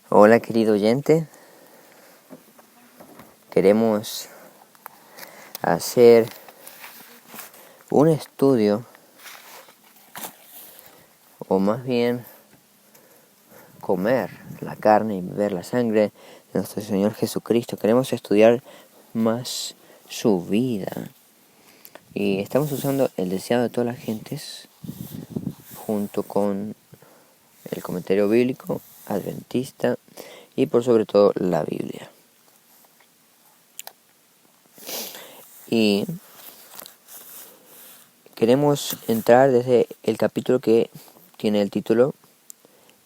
Hola querido oyente, queremos hacer un estudio, o más bien comer la carne y beber la sangre de nuestro Señor Jesucristo. Queremos estudiar más su vida y estamos usando el deseado de todas las gentes junto con el comentario bíblico adventista y por sobre todo la Biblia. Y queremos entrar desde el capítulo que tiene el título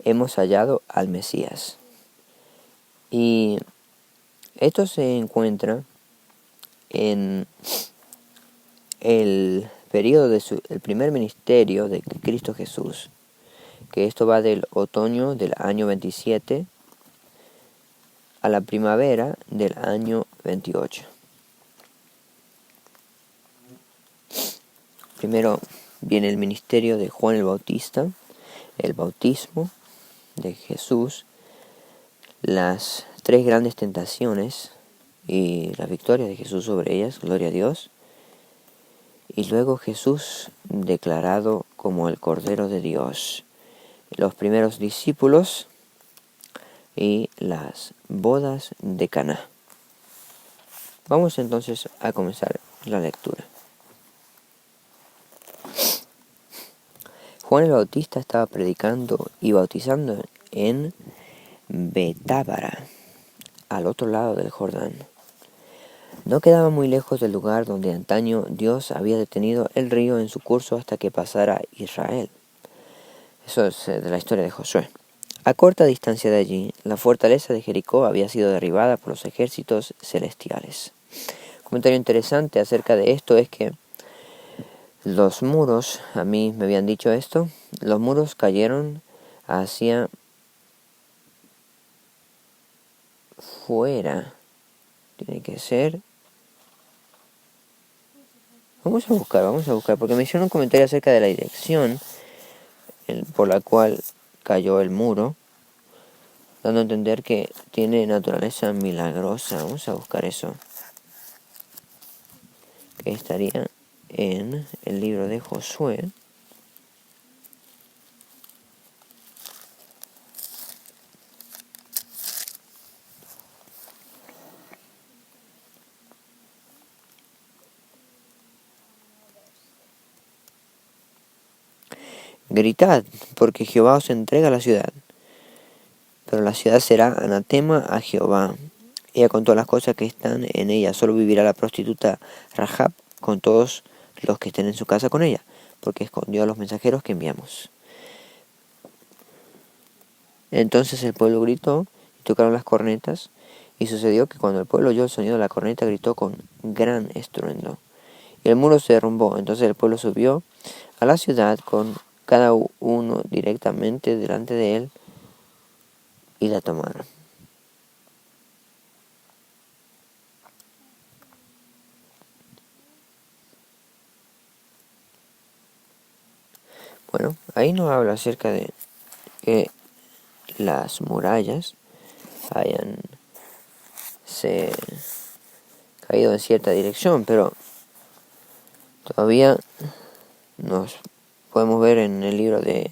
Hemos hallado al Mesías. Y esto se encuentra en el periodo el primer ministerio de Cristo Jesús, que esto va del otoño del año 27 a la primavera del año 28. Primero viene el ministerio de Juan el Bautista, el bautismo de Jesús, las 3 grandes tentaciones y la victoria de Jesús sobre ellas, gloria a Dios. Y luego Jesús declarado como el Cordero de Dios, los primeros discípulos y las bodas de Caná. Vamos entonces a comenzar la lectura. Juan el Bautista estaba predicando y bautizando en Betábara, al otro lado del Jordán. No quedaba muy lejos del lugar donde antaño Dios había detenido el río en su curso hasta que pasara Israel. Eso es de la historia de Josué. A corta distancia de allí, la fortaleza de Jericó había sido derribada por los ejércitos celestiales. Un comentario interesante acerca de esto es que los muros, a mí me habían dicho esto, los muros cayeron hacia fuera. Tiene que ser... Vamos a buscar, porque me hicieron un comentario acerca de la dirección por la cual cayó el muro, dando a entender que tiene naturaleza milagrosa. Vamos a buscar eso, que estaría en el libro de Josué. Gritad, porque Jehová os entrega la ciudad. Pero la ciudad será anatema a Jehová. Ella con todas las cosas que están en ella. Solo vivirá la prostituta Rahab con todos los que estén en su casa con ella, porque escondió a los mensajeros que enviamos. Entonces el pueblo gritó y tocaron las cornetas, y sucedió que cuando el pueblo oyó el sonido de la corneta gritó con gran estruendo. Y el muro se derrumbó. Entonces el pueblo subió a la ciudad con cada uno directamente delante de él y la tomaron. Bueno, ahí nos habla acerca de que las murallas hayan caído en cierta dirección, pero todavía nos podemos ver en el libro de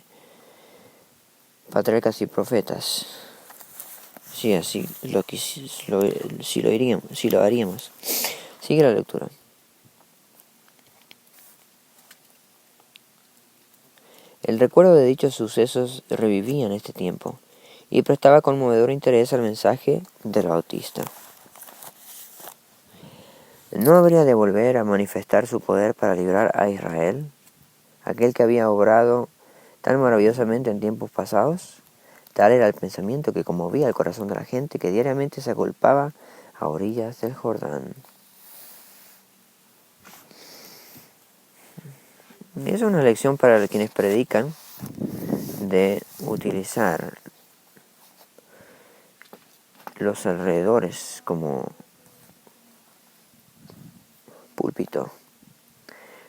Patriarcas y Profetas. Sí, así si lo haríamos. Sigue la lectura. El recuerdo de dichos sucesos revivía en este tiempo y prestaba conmovedor interés al mensaje del Bautista. ¿No habría de volver a manifestar su poder para librar a Israel, aquel que había obrado tan maravillosamente en tiempos pasados? Tal era el pensamiento que conmovía el corazón de la gente que diariamente se agolpaba a orillas del Jordán. Es una lección para quienes predican de utilizar los alrededores como púlpito.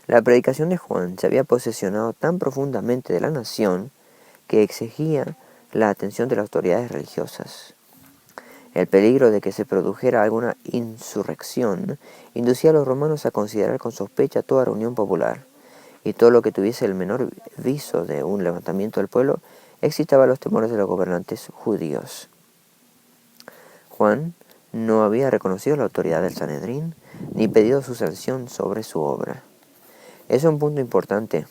La predicación de Juan se había posesionado tan profundamente de la nación que exigía la atención de las autoridades religiosas. El peligro de que se produjera alguna insurrección inducía a los romanos a considerar con sospecha toda reunión popular, y todo lo que tuviese el menor viso de un levantamiento del pueblo excitaba los temores de los gobernantes judíos. Juan no había reconocido la autoridad del Sanedrín ni pedido su sanción sobre su obra. Es un punto importante.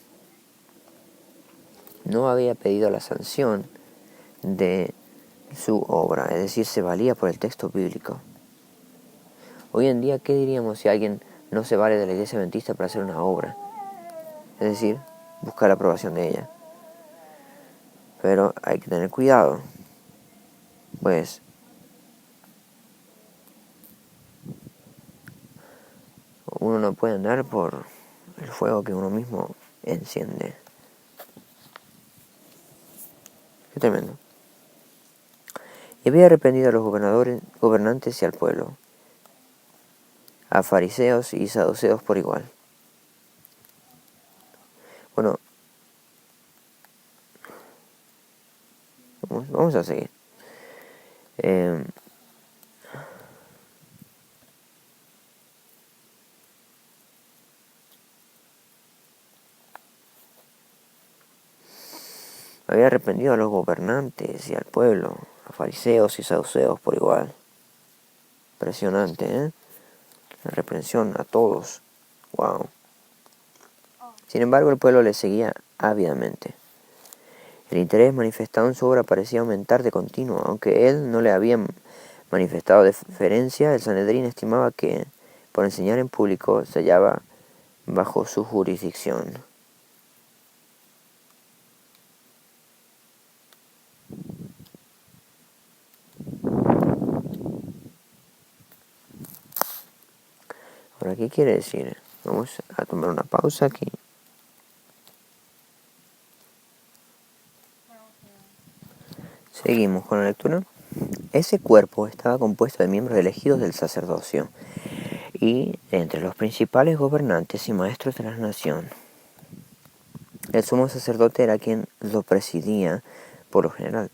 No había pedido la sanción de su obra, es decir, se valía por el texto bíblico. Hoy en día, ¿qué diríamos si alguien no se vale de la iglesia adventista para hacer una obra? Es decir, buscar la aprobación de ella. Pero hay que tener cuidado, pues uno no puede andar por el fuego que uno mismo enciende. Qué tremendo. Y había arrepentido a los gobernantes y al pueblo, a fariseos y saduceos por igual. Bueno, vamos a seguir. Había arrepentido a los gobernantes y al pueblo, a fariseos y saduceos por igual. Impresionante, ¿eh? La reprensión a todos. Wow. Sin embargo, el pueblo le seguía ávidamente. El interés manifestado en su obra parecía aumentar de continuo. Aunque él no le había manifestado deferencia, el Sanedrín estimaba que, por enseñar en público, se hallaba bajo su jurisdicción. Ahora, ¿qué quiere decir? Vamos a tomar una pausa aquí. Seguimos con la lectura. Ese cuerpo estaba compuesto de miembros elegidos del sacerdocio y entre los principales gobernantes y maestros de la nación. El sumo sacerdote era quien lo presidía por lo general.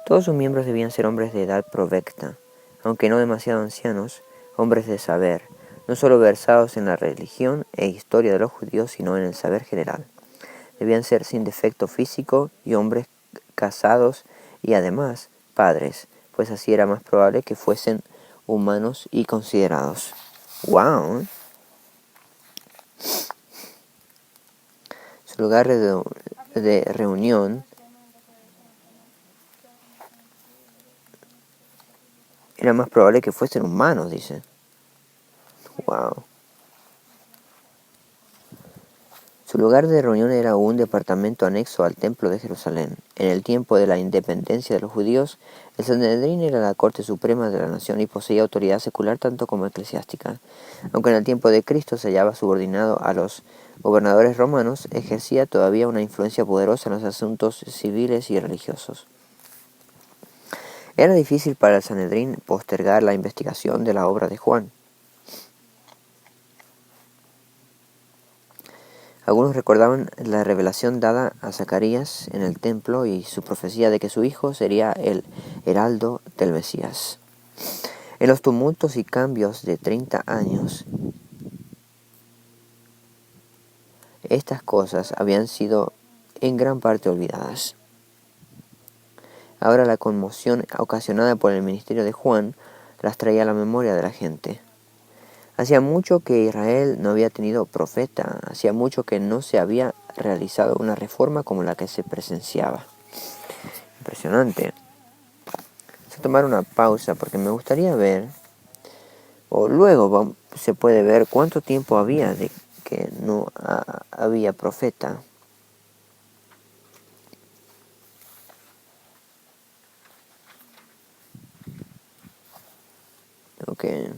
Todos sus miembros debían ser hombres de edad provecta, aunque no demasiado ancianos, hombres de saber, no solo versados en la religión e historia de los judíos, sino en el saber general. Debían ser sin defecto físico y hombres casados y además padres, pues así era más probable que fuesen humanos y considerados. ¡Wow! Su lugar de reunión era más probable que fuesen humanos, dice. ¡Wow! Su lugar de reunión era un departamento anexo al Templo de Jerusalén. En el tiempo de la independencia de los judíos, el Sanedrín era la corte suprema de la nación y poseía autoridad secular tanto como eclesiástica. Aunque en el tiempo de Cristo se hallaba subordinado a los gobernadores romanos, ejercía todavía una influencia poderosa en los asuntos civiles y religiosos. Era difícil para el Sanedrín postergar la investigación de la obra de Juan. Algunos recordaban la revelación dada a Zacarías en el templo y su profecía de que su hijo sería el heraldo del Mesías. En los tumultos y cambios de 30 años, estas cosas habían sido en gran parte olvidadas. Ahora la conmoción ocasionada por el ministerio de Juan las traía a la memoria de la gente. Hacía mucho que Israel no había tenido profeta, hacía mucho que no se había realizado una reforma como la que se presenciaba. Impresionante. Voy a tomar una pausa porque me gustaría ver, o luego se puede ver cuánto tiempo había de que no había profeta. Okay.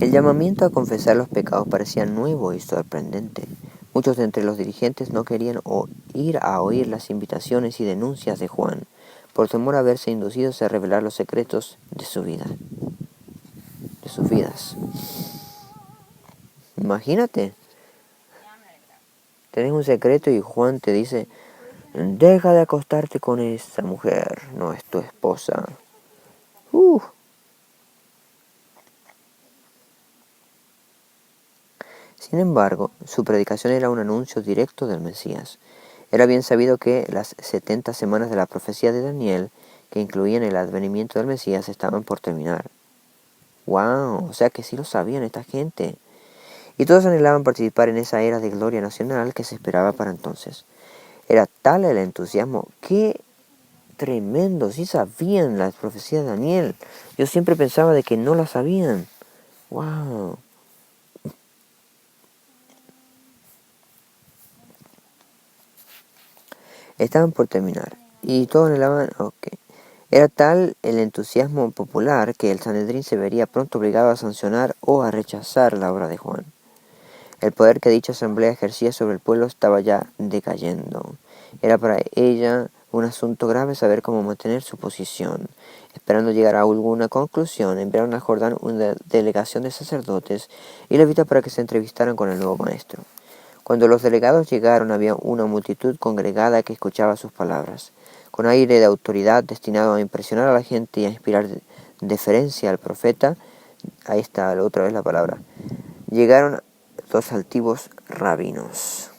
El llamamiento a confesar los pecados parecía nuevo y sorprendente. Muchos de entre los dirigentes no querían ir a oír las invitaciones y denuncias de Juan, por temor a verse inducidos a revelar los secretos de su vida, de sus vidas. Imagínate tenés un secreto y Juan te dice, deja de acostarte con esa mujer, no es tu esposa. Sin embargo, su predicación era un anuncio directo del Mesías. Era bien sabido que las 70 semanas de la profecía de Daniel, que incluían el advenimiento del Mesías, estaban por terminar. ¡Wow! O sea que sí lo sabían esta gente. Y todos anhelaban participar en esa era de gloria nacional que se esperaba para entonces. Era tal el entusiasmo. ¡Qué tremendo! Sí sabían las profecías de Daniel. Yo siempre pensaba de que no las sabían. ¡Wow! Estaban por terminar. Y todos anhelaban... Ok. Era tal el entusiasmo popular que el Sanedrín se vería pronto obligado a sancionar o a rechazar la obra de Juan. El poder que dicha asamblea ejercía sobre el pueblo estaba ya decayendo. Era para ella un asunto grave saber cómo mantener su posición. Esperando llegar a alguna conclusión, enviaron al Jordán una delegación de sacerdotes y levitas para que se entrevistaran con el nuevo maestro. Cuando los delegados llegaron había una multitud congregada que escuchaba sus palabras. Con aire de autoridad destinado a impresionar a la gente y a inspirar deferencia al profeta, ahí está otra vez la palabra, llegaron dos altivos rabinos.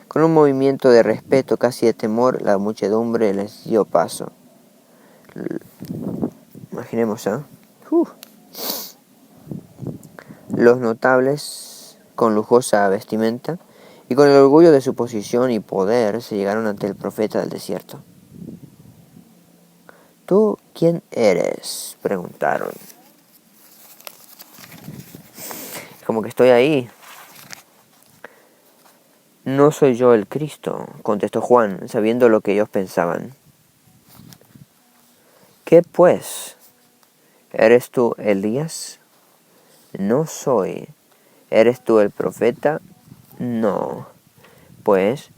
Con un movimiento de respeto, casi de temor, la muchedumbre les dio paso. Imaginemos, Los notables, con lujosa vestimenta, y con el orgullo de su posición y poder, se llegaron ante el profeta del desierto. ¿Tú quién eres?, preguntaron. Como que estoy ahí. No soy yo el Cristo, contestó Juan, sabiendo lo que ellos pensaban. ¿Qué pues? ¿Eres tú Elías? No soy. ¿Eres tú el profeta? No. Pues,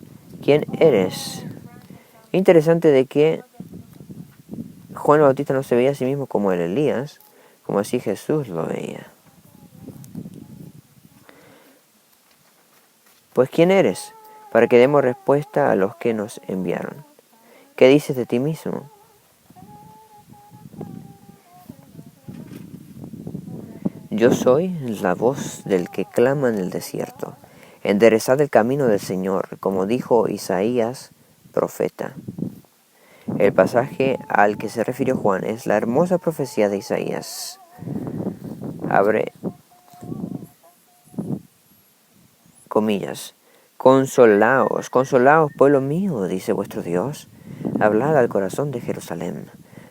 ¿quién eres? Interesante de que Juan el Bautista no se veía a sí mismo como el Elías, como así Jesús lo veía. Pues, ¿quién eres? Para que demos respuesta a los que nos enviaron. ¿Qué dices de ti mismo? Yo soy la voz del que clama en el desierto. Enderezad el camino del Señor, como dijo Isaías, profeta. El pasaje al que se refirió Juan es la hermosa profecía de Isaías. Abre comillas. Consolaos, consolaos, pueblo mío, dice vuestro Dios. Hablad al corazón de Jerusalén.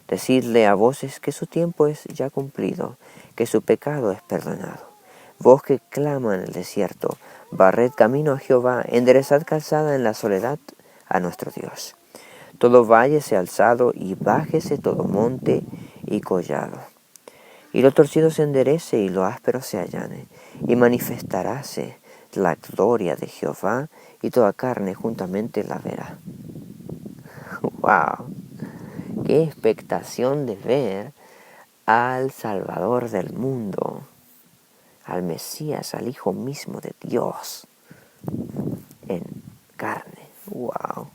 Decidle a voces que su tiempo es ya cumplido, que su pecado es perdonado. Voz que clama en el desierto, barred camino a Jehová, enderezad calzada en la soledad a nuestro Dios. Todo valle sea alzado y bájese todo monte y collado. Y lo torcido se enderece y lo áspero se allane, y manifestaráse la gloria de Jehová, y toda carne juntamente la verá. ¡Wow! ¡Qué expectación de ver al Salvador del mundo, al Mesías, al Hijo mismo de Dios en carne! ¡Wow!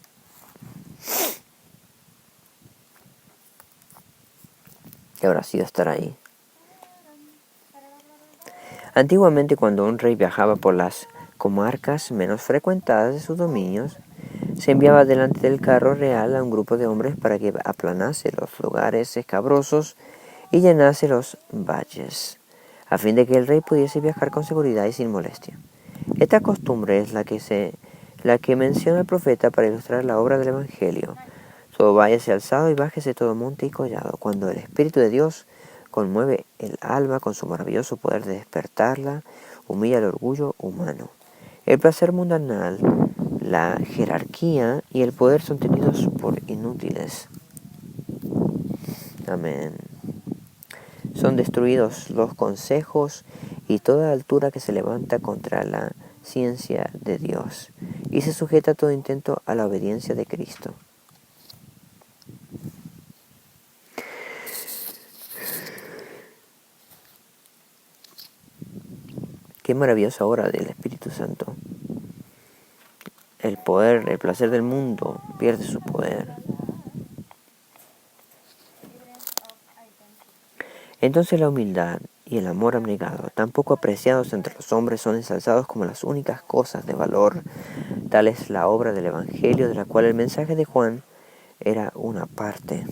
¿Qué habrá sido estar ahí? Antiguamente, cuando un rey viajaba por las comarcas menos frecuentadas de sus dominios, se enviaba delante del carro real a un grupo de hombres para que aplanase los lugares escabrosos y llenase los valles, a fin de que el rey pudiese viajar con seguridad y sin molestia. Esta costumbre es la que menciona el profeta para ilustrar la obra del Evangelio. Todo valle sea alzado y bájese todo monte y collado, cuando el Espíritu de Dios conmueve el alma con su maravilloso poder de despertarla, humilla el orgullo humano. El placer mundanal, la jerarquía y el poder son tenidos por inútiles. Amén. Son destruidos los consejos y toda altura que se levanta contra la ciencia de Dios, y se sujeta todo intento a la obediencia de Cristo. Qué maravillosa obra del Espíritu Santo. el poder, el placer del mundo pierde su poder. Entonces la humildad y el amor abnegado, tan poco apreciados entre los hombres, son ensalzados como las únicas cosas de valor. Tal es la obra del Evangelio, de la cual el mensaje de Juan era una parte.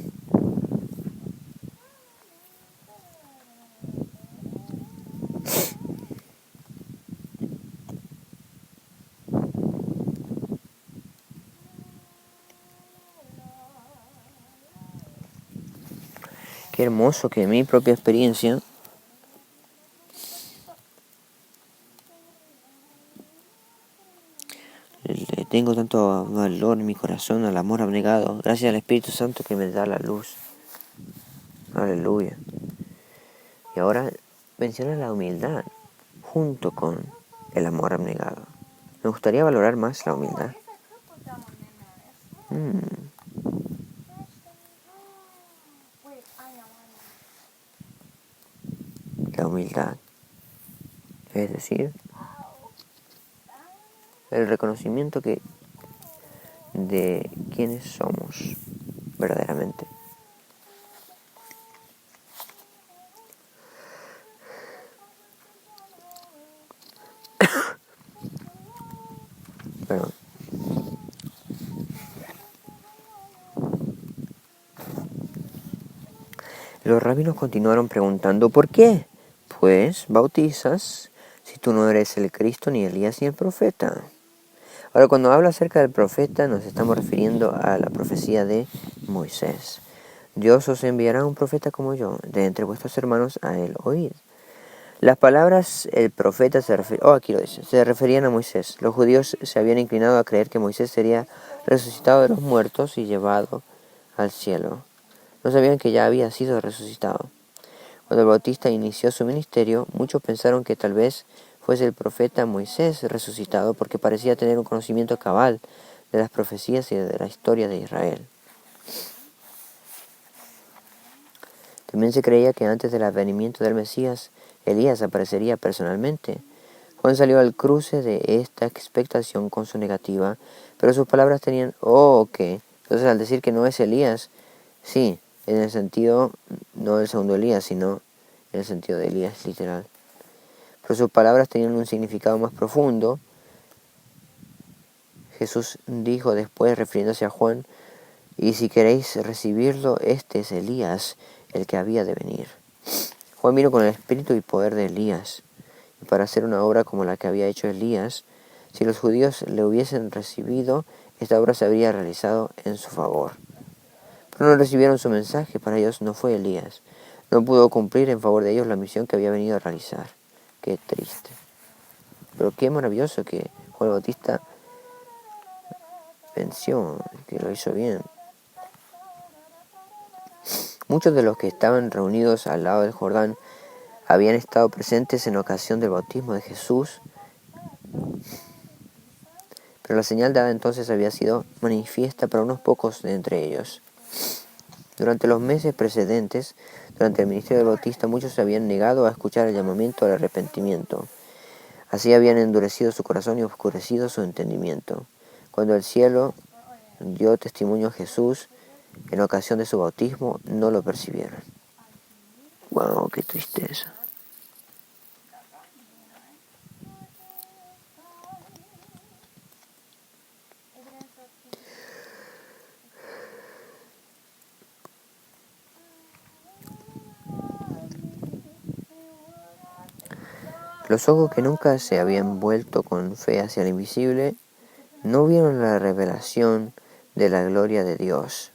Qué hermoso que mi propia experiencia le tengo tanto valor en mi corazón al amor abnegado, gracias al Espíritu Santo que me da la luz. Aleluya. Y ahora menciona la humildad junto con el amor abnegado. Me gustaría valorar más la humildad. La humildad, es decir, el reconocimiento de quiénes somos verdaderamente. Perdón. Los rabinos continuaron preguntando: ¿por qué? Pues bautizas si tú no eres el Cristo, ni Elías, ni el profeta. Ahora, cuando habla acerca del profeta, nos estamos refiriendo a la profecía de Moisés. Dios os enviará un profeta como yo, de entre vuestros hermanos, a él oíd. Las palabras el profeta se referían a Moisés. Los judíos se habían inclinado a creer que Moisés sería resucitado de los muertos y llevado al cielo. No sabían que ya había sido resucitado. Cuando el Bautista inició su ministerio, muchos pensaron que tal vez fuese el profeta Moisés resucitado, porque parecía tener un conocimiento cabal de las profecías y de la historia de Israel. También se creía que antes del advenimiento del Mesías, Elías aparecería personalmente. Juan salió al cruce de esta expectación con su negativa, pero sus palabras tenían que. Entonces, al decir que no es Elías, sí, en el sentido, no del segundo Elías, sino en el sentido de Elías literal. Pero sus palabras tenían un significado más profundo. Jesús dijo después, refiriéndose a Juan: y si queréis recibirlo, este es Elías, el que había de venir. Juan vino con el espíritu y poder de Elías, y para hacer una obra como la que había hecho Elías. Si los judíos le hubiesen recibido, esta obra se habría realizado en su favor. Pero no recibieron su mensaje, para ellos no fue Elías. No pudo cumplir en favor de ellos la misión que había venido a realizar. Qué triste. Pero qué maravilloso que Juan el Bautista venció, que lo hizo bien. Muchos de los que estaban reunidos al lado del Jordán habían estado presentes en ocasión del bautismo de Jesús, pero la señal dada entonces había sido manifiesta para unos pocos de entre ellos. Durante los meses precedentes, durante el ministerio del Bautista, muchos se habían negado a escuchar el llamamiento al arrepentimiento. Así habían endurecido su corazón y oscurecido su entendimiento. Cuando el cielo dio testimonio a Jesús en ocasión de su bautismo, no lo percibieron. ¡Wow! ¡Qué tristeza! Los ojos que nunca se habían vuelto con fe hacia el invisible no vieron la revelación de la gloria de Dios.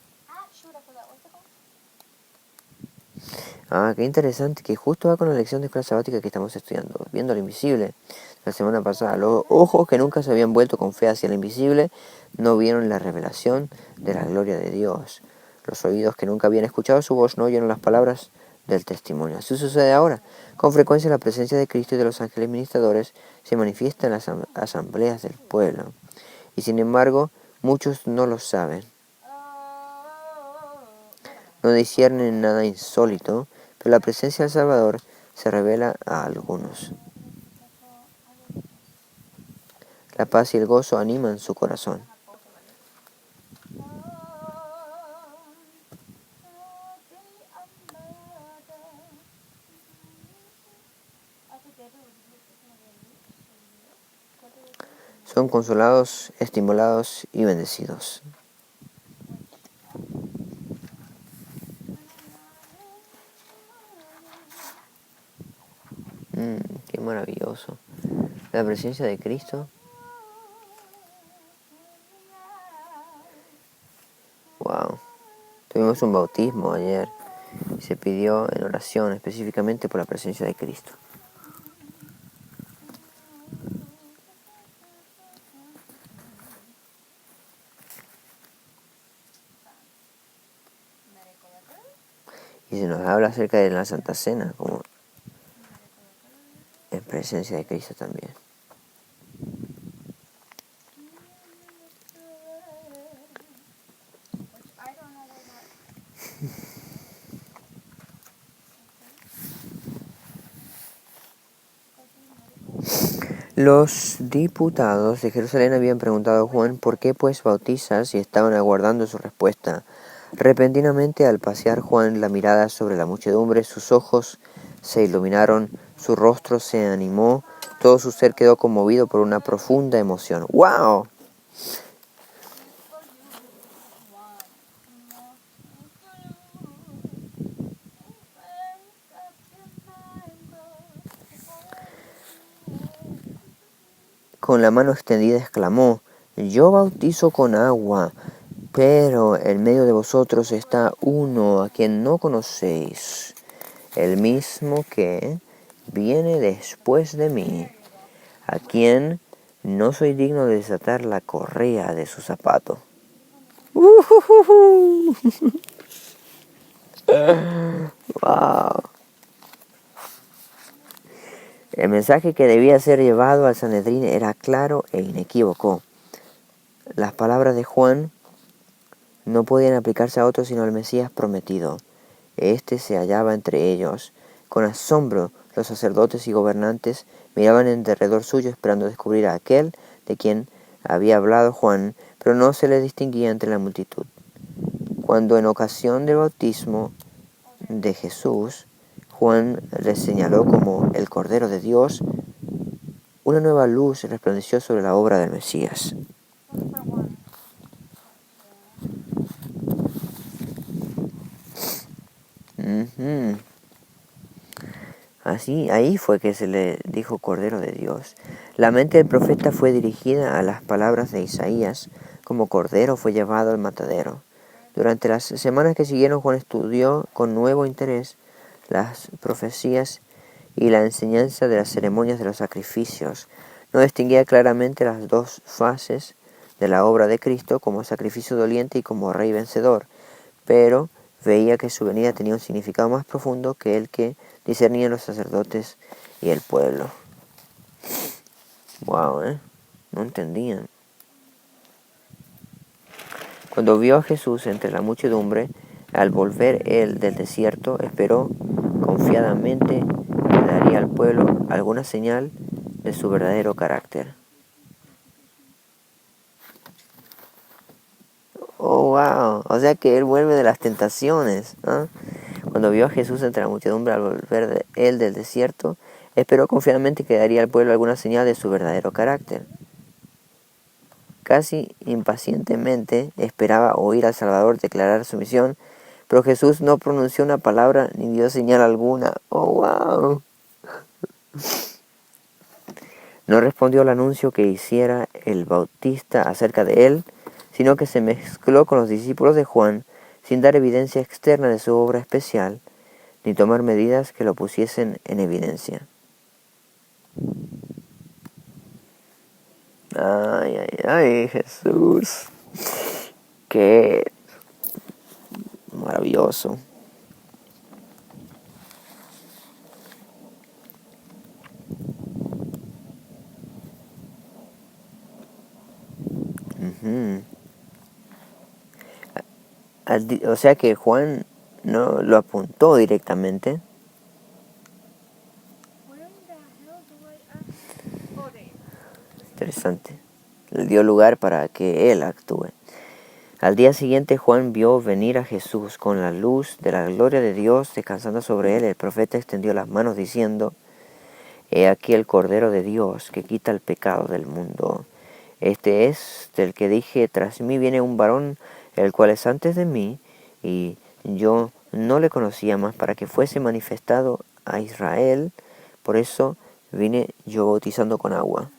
Qué interesante, que justo va con la lección de escuela sabática que estamos estudiando, viendo lo invisible. La semana pasada, los ojos que nunca se habían vuelto con fe hacia el invisible no vieron la revelación de la gloria de Dios. Los oídos que nunca habían escuchado su voz no oyeron las palabras del testimonio. Así sucede ahora. Con frecuencia la presencia de Cristo y de los ángeles ministradores se manifiesta en las asambleas del pueblo. Y sin embargo, muchos no lo saben. No disciernen nada insólito, pero la presencia del Salvador se revela a algunos. La paz y el gozo animan su corazón. Son consolados, estimulados y bendecidos. Qué maravilloso. La presencia de Cristo. Wow. Tuvimos un bautismo ayer y se pidió en oración específicamente por la presencia de Cristo. Y se nos habla acerca de la Santa Cena como en presencia de Cristo también. Los diputados de Jerusalén habían preguntado a Juan por qué pues bautizas y estaban aguardando su respuesta. Repentinamente, al pasear Juan la mirada sobre la muchedumbre, sus ojos se iluminaron, su rostro se animó, todo su ser quedó conmovido por una profunda emoción. ¡Wow! Con la mano extendida exclamó: «Yo bautizo con agua, pero en medio de vosotros está uno a quien no conocéis, el mismo que viene después de mí, a quien no soy digno de desatar la correa de su zapato». ¡Wow! El mensaje que debía ser llevado al Sanedrín era claro e inequívoco. Las palabras de Juan no podían aplicarse a otro sino al Mesías prometido. Este se hallaba entre ellos. Con asombro, los sacerdotes y gobernantes miraban en derredor suyo esperando descubrir a aquel de quien había hablado Juan, pero no se le distinguía entre la multitud. Cuando en ocasión del bautismo de Jesús, Juan le señaló como el Cordero de Dios, una nueva luz resplandeció sobre la obra del Mesías. Ahí fue que se le dijo Cordero de Dios. La mente del profeta fue dirigida a las palabras de Isaías, como cordero fue llevado al matadero. Durante las semanas que siguieron, Juan estudió con nuevo interés las profecías y la enseñanza de las ceremonias de los sacrificios. No distinguía claramente las dos fases de la obra de Cristo, como sacrificio doliente y como rey vencedor, pero veía que su venida tenía un significado más profundo que el que discernían los sacerdotes y el pueblo. Wow, no entendían. Cuando vio a Jesús entre la muchedumbre, al volver él del desierto, esperó confiadamente que daría al pueblo alguna señal de su verdadero carácter. Oh, wow, o sea que él vuelve de las tentaciones, ¿eh? Cuando vio a Jesús entre la muchedumbre al volver él del desierto, esperó confiadamente que daría al pueblo alguna señal de su verdadero carácter. Casi impacientemente esperaba oír al Salvador declarar su misión, pero Jesús no pronunció una palabra ni dio señal alguna. ¡Oh, wow! No respondió al anuncio que hiciera el Bautista acerca de él, sino que se mezcló con los discípulos de Juan, sin dar evidencia externa de su obra especial, ni tomar medidas que lo pusiesen en evidencia. Ay, ay, ay, Jesús. Qué maravilloso. O sea que Juan no lo apuntó directamente. Interesante. dio lugar para que él actúe. Al día siguiente Juan vio venir a Jesús con la luz de la gloria de Dios descansando sobre él. El profeta extendió las manos diciendo: He aquí el Cordero de Dios que quita el pecado del mundo. Este es del que dije: tras mí viene un varón, el cual es antes de mí, y yo no le conocía más para que fuese manifestado a Israel. Por eso vine yo bautizando con agua.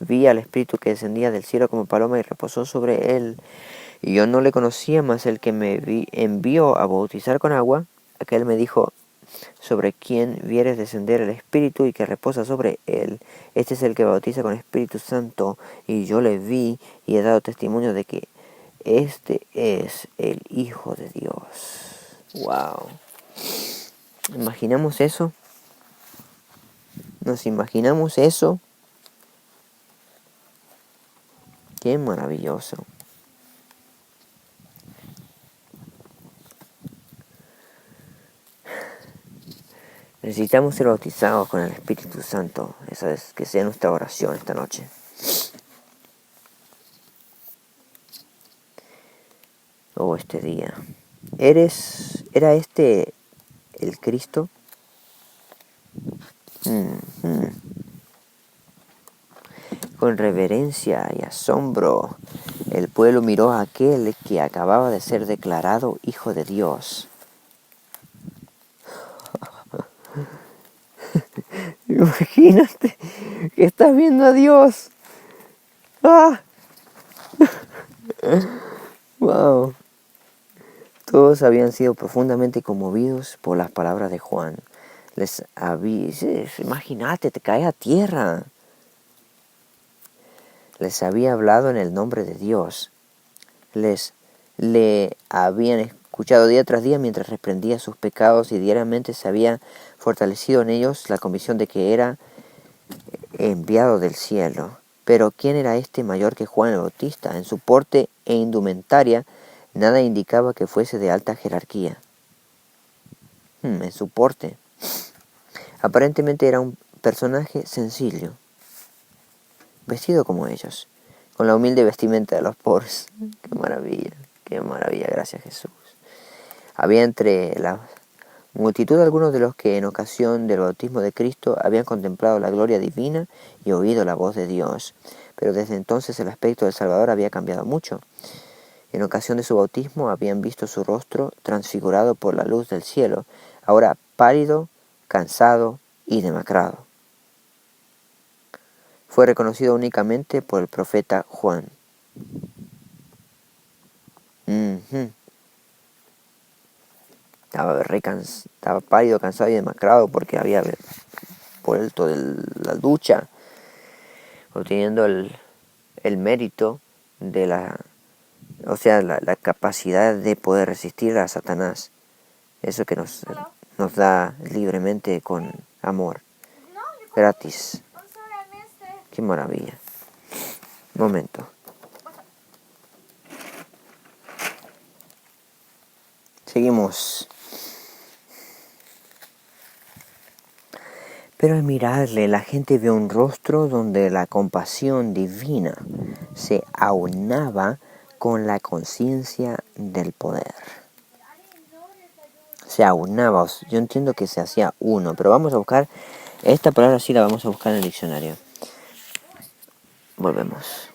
Vi al Espíritu que descendía del cielo como paloma y reposó sobre él. Y yo no le conocía más. El que me envió a bautizar con agua, aquel me dijo: sobre quien vieres descender el Espíritu y que reposa sobre él, este es el que bautiza con Espíritu Santo. Y yo le vi y he dado testimonio de que este es el Hijo de Dios. ¡Wow! ¿Imaginamos eso? ¿Nos imaginamos eso? ¡Qué maravilloso! Necesitamos ser bautizados con el Espíritu Santo. Esa es que sea nuestra oración esta noche. O este día. ¿Era este el Cristo? Con reverencia y asombro, el pueblo miró a aquel que acababa de ser declarado Hijo de Dios. Imagínate que estás viendo a Dios. ¡Ah! ¡Wow! Todos habían sido profundamente conmovidos por las palabras de Juan. Imagínate, te caes a tierra. Les había hablado en el nombre de Dios. Le habían escuchado día tras día mientras reprendía sus pecados, y diariamente se había fortalecido en ellos la convicción de que era enviado del cielo. Pero ¿quién era este mayor que Juan el Bautista? En su porte e indumentaria nada indicaba que fuese de alta jerarquía. En su porte. Aparentemente era un personaje sencillo, vestido como ellos, con la humilde vestimenta de los pobres. Qué maravilla, gracias Jesús. Había entre la multitud algunos de los que en ocasión del bautismo de Cristo habían contemplado la gloria divina y oído la voz de Dios. Pero desde entonces el aspecto del Salvador había cambiado mucho. En ocasión de su bautismo habían visto su rostro transfigurado por la luz del cielo, ahora pálido, cansado y demacrado. Fue reconocido únicamente por el profeta Juan. Estaba pálido, cansado y demacrado porque había vuelto de la ducha, obteniendo el mérito de la capacidad de poder resistir a Satanás. Eso que nos da libremente con amor, gratis. Qué maravilla. Momento. Seguimos. Pero al mirarle, la gente vio un rostro donde la compasión divina se aunaba con la conciencia del poder. Se aunaba. Yo entiendo que se hacía uno, pero vamos a buscar esta palabra, sí la vamos a buscar en el diccionario. Volvemos.